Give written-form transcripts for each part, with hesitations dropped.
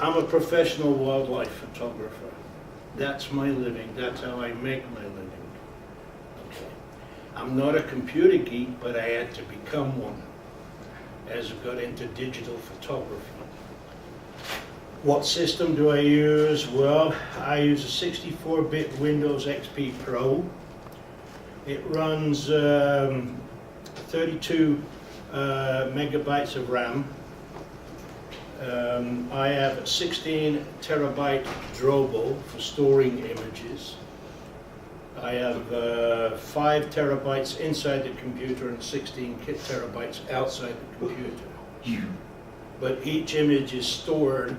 I'm a professional wildlife photographer. That's my living. That's how I make my living. Okay. I'm not a computer geek, but I had to become one as I got into digital photography. What system do I use? Well, I use a 64-bit Windows XP Pro. It runs 32 megabytes of RAM. I have a 16 terabyte Drobo for storing images. I have 5 terabytes inside the computer and 16 terabytes outside the computer. But each image is stored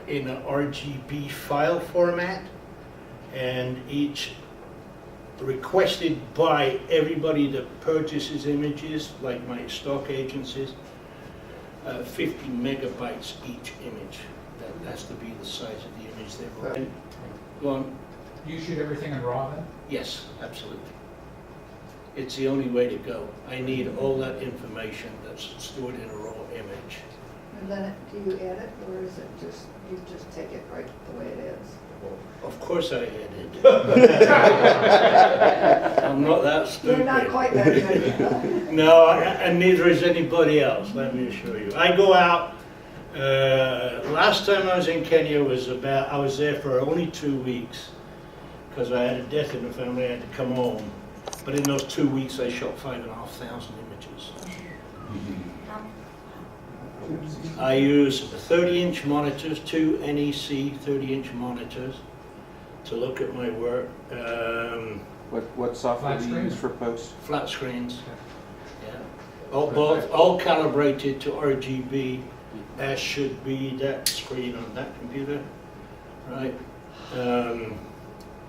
in an RGB file format, and each requested by everybody that purchases images, like my stock agencies, 50 megabytes each image. That has to be the size of the image they want. Go on. You shoot everything in RAW then? Yes, absolutely. It's the only way to go. I need all that information that's stored in a raw image. And then do you edit, or is it just, you just take it right the way it is? Of course I edit. I'm not that stupid. You're not quite that good. No, and neither is anybody else, let me assure you. I go out, last time I was in Kenya I was there for only 2 weeks, because I had a death in the family, I had to come home. But in those 2 weeks I shot 5,500 images. I use 30-inch monitors, 2 NEC 30-inch monitors to look at my work. What software do you use for post? Flat screens. Yeah. All calibrated to RGB, as should be that screen on that computer. Right.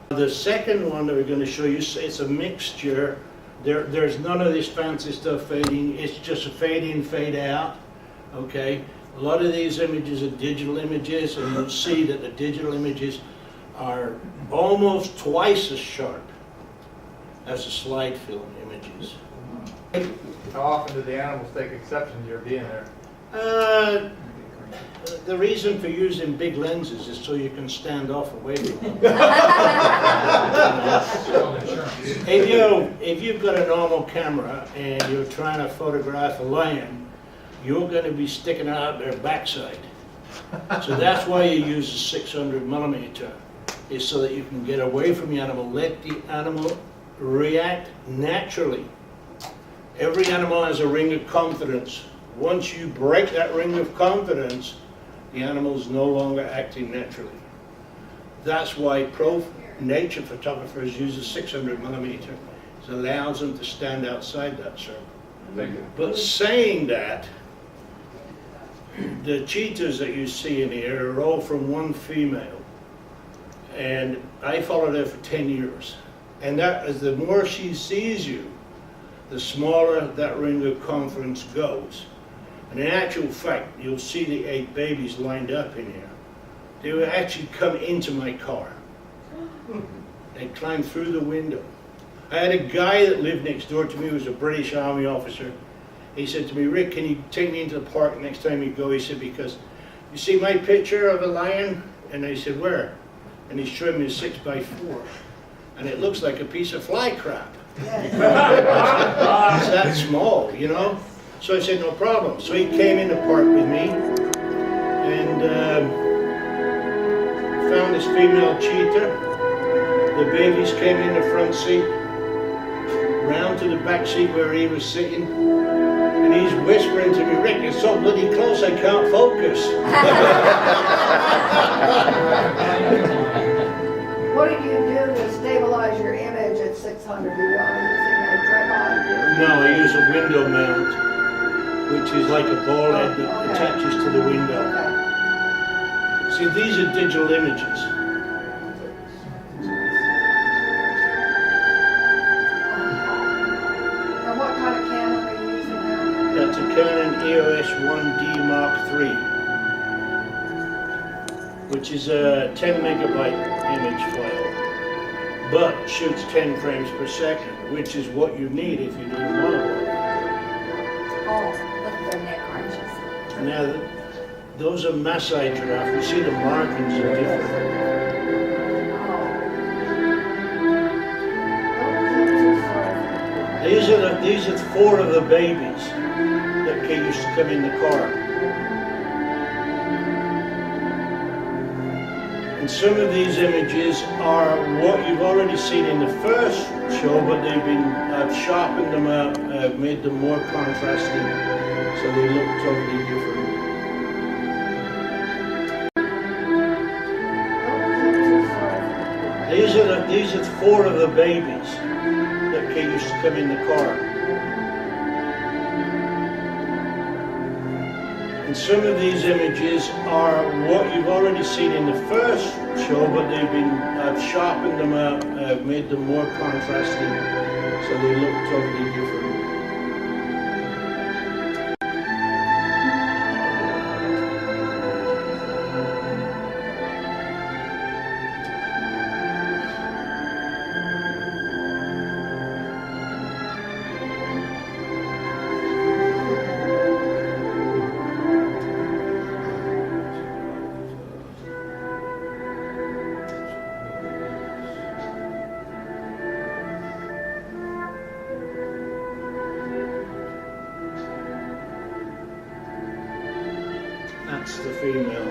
The second one that we're going to show you, it's a mixture. There's none of this fancy stuff fading. It's just a fade in, fade out. Okay, a lot of these images are digital images, and you'll see that the digital images are almost twice as sharp as the slide film images. How often do the animals take exception to your being there? The reason for using big lenses is so you can stand off away from them. If you've got a normal camera and you're trying to photograph a lion, you're going to be sticking out their backside. So that's why you use a 600 millimeter, is so that you can get away from the animal, let the animal react naturally. Every animal has a ring of confidence. Once you break that ring of confidence, the animal is no longer acting naturally. That's why pro nature photographers use a 600 millimeter. It allows them to stand outside that circle. But saying that, the cheetahs that you see in here are all from one female, and I followed her for 10 years. And that is, the more she sees you, the smaller that ring of confidence goes. And in actual fact, you'll see the 8 babies lined up in here. They would actually come into my car. They climbed through the window. I had a guy that lived next door to me who was a British Army officer. He said to me, "Rick, can you take me into the park next time you go?" He said, "Because you see my picture of a lion?" And I said, "Where?" And he showed me a 6x4. And it looks like a piece of fly crap. Yes. It's that small, you know? So I said, "No problem." So he came in the park with me and found this female cheetah. The babies came in the front seat, round to the back seat where he was sitting, and he's whispering to me, "Rick, you're so bloody close I can't focus." What did you do to stabilize your image at 600? Are you using a tripod? No, I use a window mount, which is like a ball head that attaches to the window. See, these are digital images. And what kind of camera are you using now? That's a Canon EOS 1D Mark III, which is a 10 megabyte image file, but shoots 10 frames per second, which is what you need if you're doing monocle. Oh, look at their neck arches. Now, Those are Maasai giraffe. You see the markings are different. These are 4 of the babies that used to come in the car. And some of these images are what you've already seen in the first show, but I've sharpened them up, made them more contrasting, so they look totally different. These are 4 of the babies that used to come in the car. And some of these images are what you've already seen in the first show, but I've sharpened them up, made them more contrasting, so they look totally different. That's the female.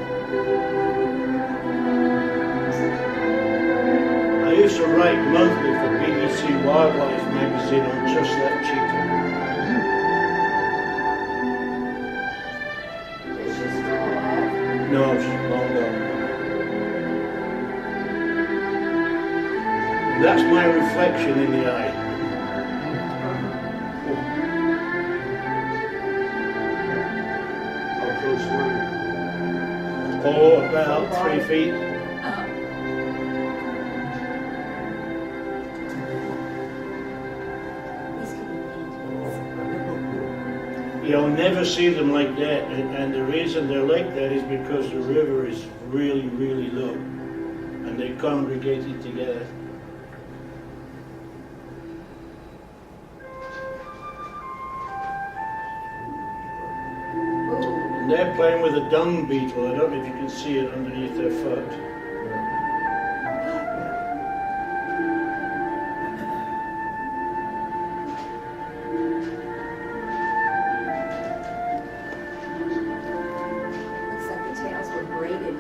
I used to write monthly for BBC Wildlife magazine on just that cheetah. Is she still alive? No, she's long gone. And that's my reflection in the eye. How close were you? Oh, about 3 feet. You'll never see them like that, and the reason they're like that is because the river is really, really low, and they congregated together. And they're playing with a dung beetle. I don't know if you can see it underneath their foot. Looks like the tails were braided.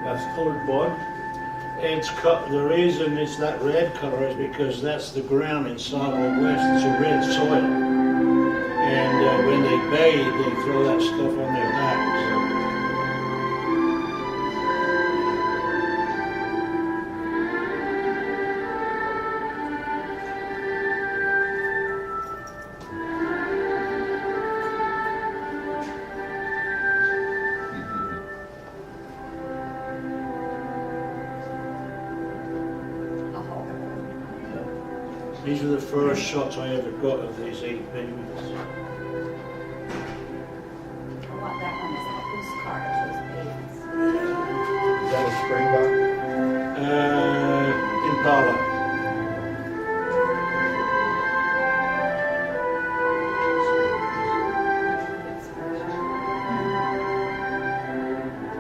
That's colored blood. It's cut. The reason it's that red color is because that's the ground in Samoa West. It's a red soil, and when they bathe, they throw that stuff on their backs. These were the first shots I ever got of these 8 babies. I want that one as a postcard of those babies. Is that a springbok? Impala.